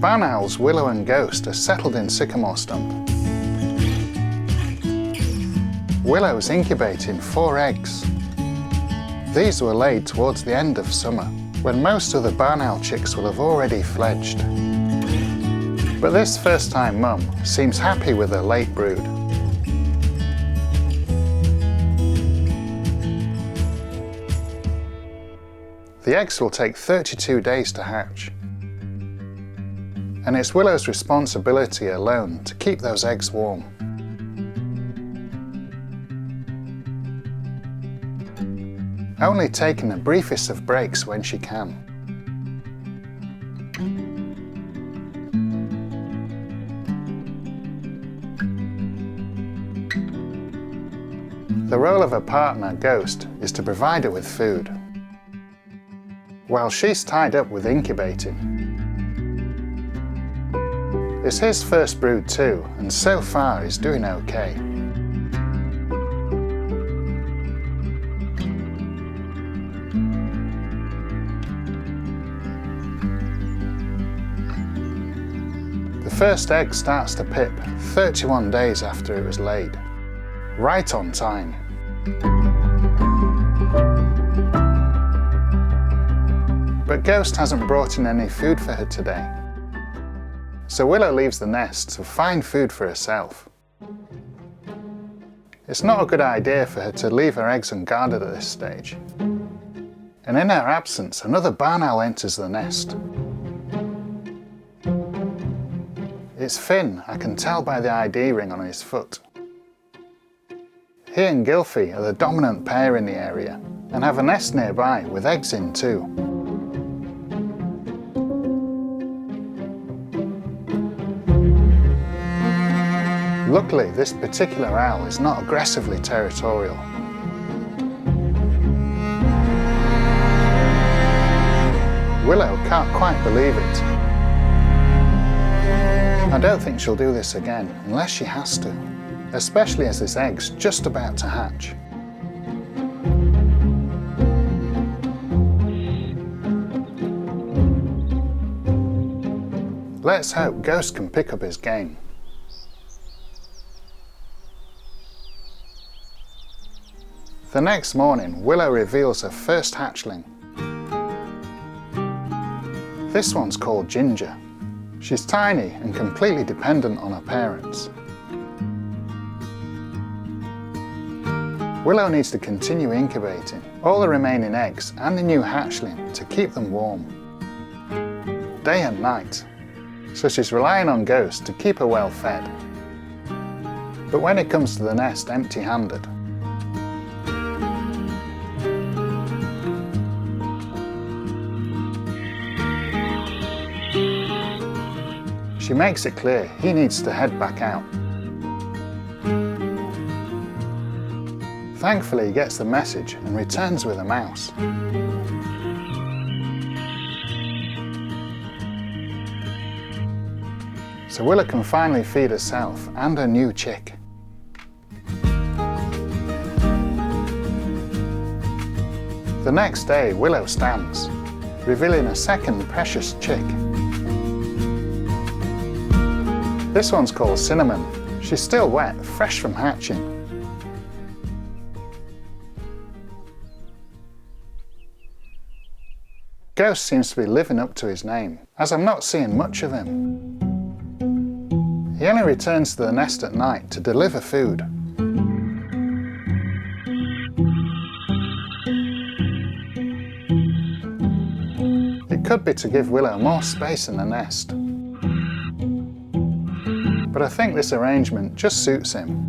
Barnowls Willow and Ghost are settled in Sycamore Stump. Willow's incubating 4 eggs. These were laid towards the end of summer, when most other barnowl chicks will have already fledged. But this first-time mum seems happy with her late brood. The eggs will take 32 days to hatch, and it's Willow's responsibility alone to keep those eggs warm. Only taking the briefest of breaks when she can. The role of a partner, Ghost, is to provide her with food, while she's tied up with incubating. It's his first brood too, and so far he's doing okay. The first egg starts to pip 31 days after it was laid, right on time. But Ghost hasn't brought in any food for her today, so Willow leaves the nest to find food for herself. It's not a good idea for her to leave her eggs unguarded at this stage, and in her absence another barnowl enters the nest. It's Finn, I can tell by the ID ring on his foot. He and Gylfie are the dominant pair in the area and have a nest nearby with eggs in too. Luckily, this particular owl is not aggressively territorial. Willow can't quite believe it. I don't think she'll do this again unless she has to, especially as this egg's just about to hatch. Let's hope Ghost can pick up his game. The next morning, Willow reveals her first hatchling. This one's called Ginger. She's tiny and completely dependent on her parents. Willow needs to continue incubating all the remaining eggs and the new hatchling to keep them warm, day and night, so she's relying on Ghost to keep her well fed. But when it comes to the nest empty-handed, she makes it clear he needs to head back out. Thankfully, he gets the message and returns with a mouse. So Willow can finally feed herself and her new chick. The next day, Willow stands, revealing a second precious chick. This one's called Cinnamon. She's still wet, fresh from hatching. Ghost seems to be living up to his name, as I'm not seeing much of him. He only returns to the nest at night to deliver food. It could be to give Willow more space in the nest, but I think this arrangement just suits him.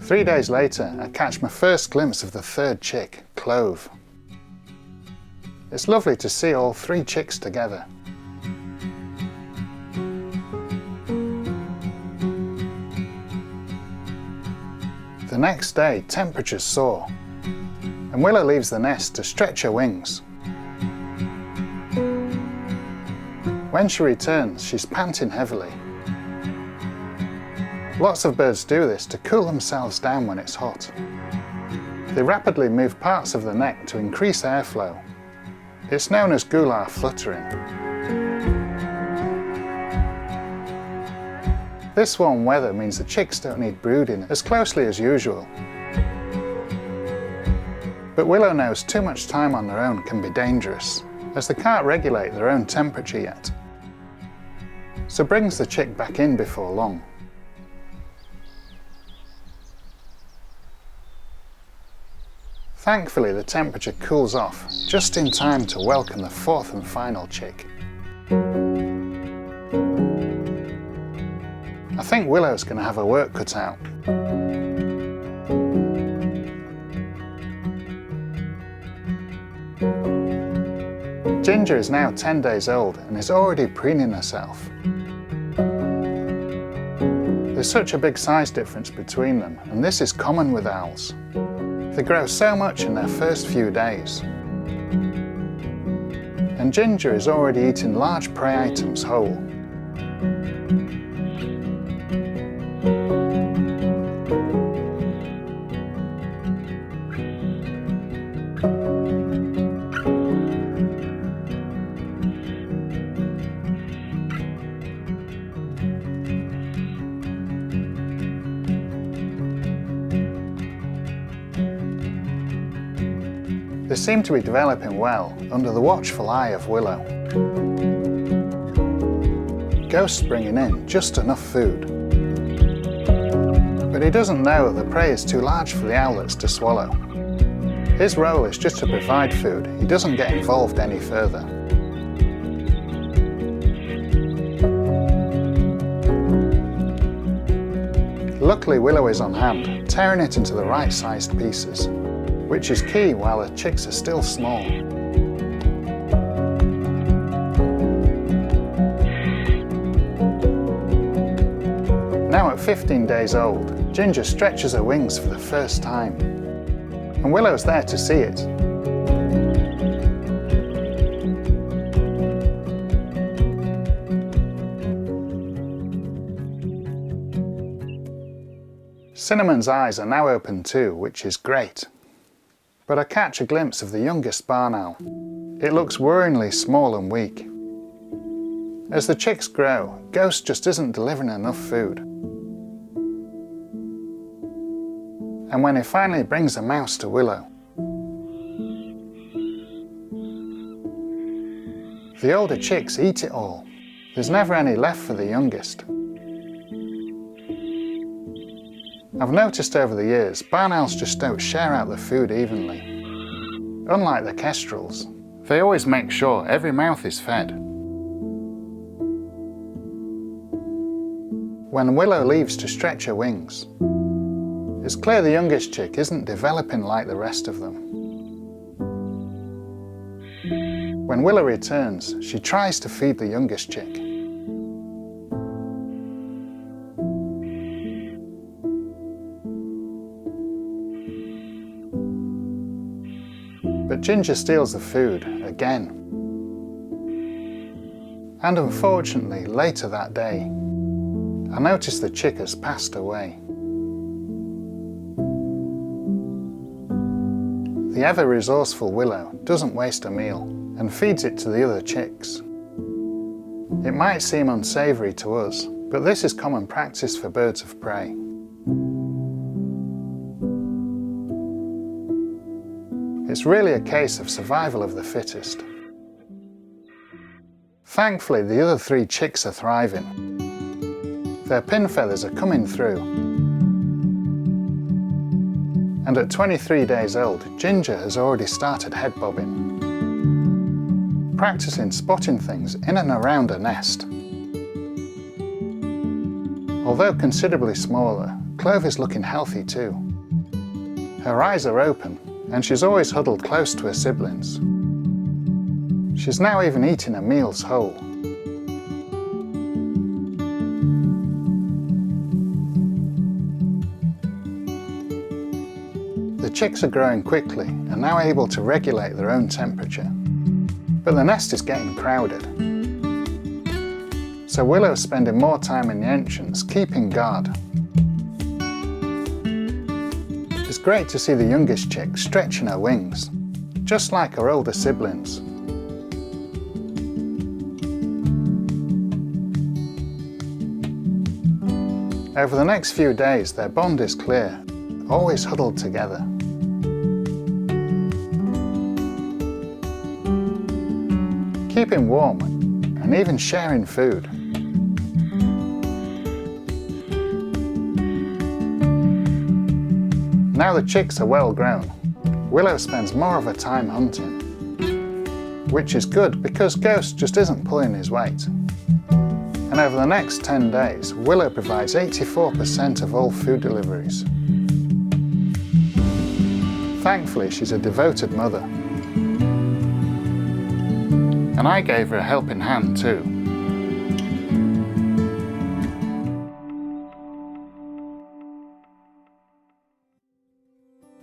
3 days later, I catch my first glimpse of the third chick, Clove. It's lovely to see all 3 chicks together. The next day, temperatures soar, and Willow leaves the nest to stretch her wings. When she returns, she's panting heavily. Lots of birds do this to cool themselves down when it's hot. They rapidly move parts of the neck to increase airflow, It's known as gular fluttering. This warm weather means the chicks don't need brooding as closely as usual. But Willow knows too much time on their own can be dangerous, as they can't regulate their own temperature yet. So brings the chick back in before long. Thankfully, the temperature cools off just in time to welcome the fourth and final chick. I think Willow's going to have her work cut out. Ginger is now 10 days old and is already preening herself. There's such a big size difference between them, and this is common with owls. They grow so much in their first few days. And Ginger is already eating large prey items whole. They seem to be developing well under the watchful eye of Willow. Ghost's bringing in just enough food. But he doesn't know that the prey is too large for the owlets to swallow. His role is just to provide food, he doesn't get involved any further. Luckily Willow is on hand, tearing it into the right sized pieces, which is key while the chicks are still small. Now at 15 days old, Ginger stretches her wings for the first time, and Willow's there to see it. Cinnamon's eyes are now open too, which is great. But I catch a glimpse of the youngest barn owl. It looks worryingly small and weak. As the chicks grow, Ghost just isn't delivering enough food. And when he finally brings a mouse to Willow, the older chicks eat it all. There's never any left for the youngest. I've noticed over the years, barn owls just don't share out the food evenly. Unlike the kestrels, they always make sure every mouth is fed. When Willow leaves to stretch her wings, it's clear the youngest chick isn't developing like the rest of them. When Willow returns, she tries to feed the youngest chick. But Ginger steals the food again. And unfortunately, later that day, I noticed the chick has passed away. The ever-resourceful Willow doesn't waste a meal and feeds it to the other chicks. It might seem unsavoury to us, but this is common practice for birds of prey. It's really a case of survival of the fittest. Thankfully, the other 3 chicks are thriving. Their pin feathers are coming through. And at 23 days old, Ginger has already started head bobbing, practicing spotting things in and around her nest. Although considerably smaller, Clove is looking healthy too. Her eyes are open, and she's always huddled close to her siblings. She's now even eating her meals whole. The chicks are growing quickly and now able to regulate their own temperature. But the nest is getting crowded. So Willow's spending more time in the entrance, keeping guard. It's great to see the youngest chick stretching her wings, just like her older siblings. Over the next few days, their bond is clear, always huddled together. Keeping warm and even sharing food. Now the chicks are well grown, Willow spends more of her time hunting, which is good because Ghost just isn't pulling his weight. And over the next 10 days, Willow provides 84% of all food deliveries. Thankfully, she's a devoted mother. And I gave her a helping hand too.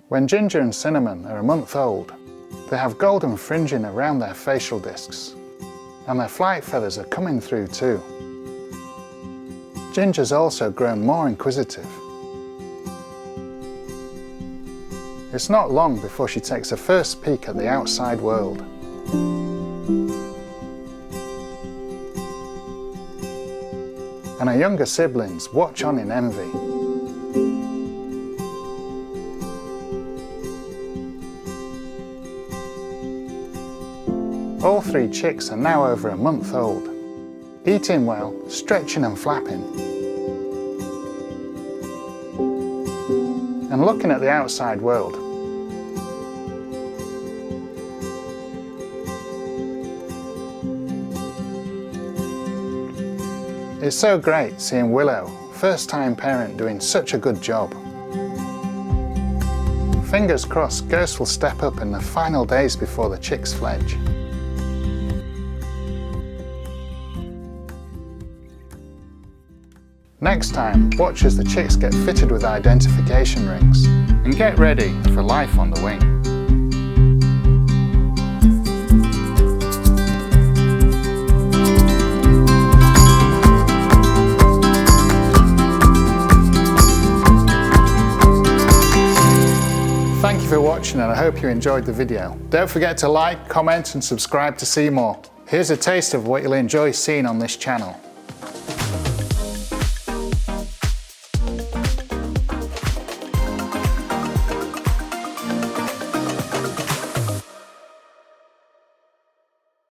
When Ginger and Cinnamon are a month old, they have golden fringing around their facial discs, and their flight feathers are coming through too. Ginger's also grown more inquisitive. It's not long before she takes her first peek at the outside world. And her younger siblings watch on in envy. All three chicks are now over a month old, eating well, stretching and flapping, and looking at the outside world. It's so great seeing Willow, first-time parent, doing such a good job. Fingers crossed Ghost will step up in the final days before the chicks fledge. Next time, watch as the chicks get fitted with identification rings and get ready for life on the wing. Thank you for watching, and I hope you enjoyed the video. Don't forget to like, comment and subscribe to see more. Here's a taste of what you'll enjoy seeing on this channel.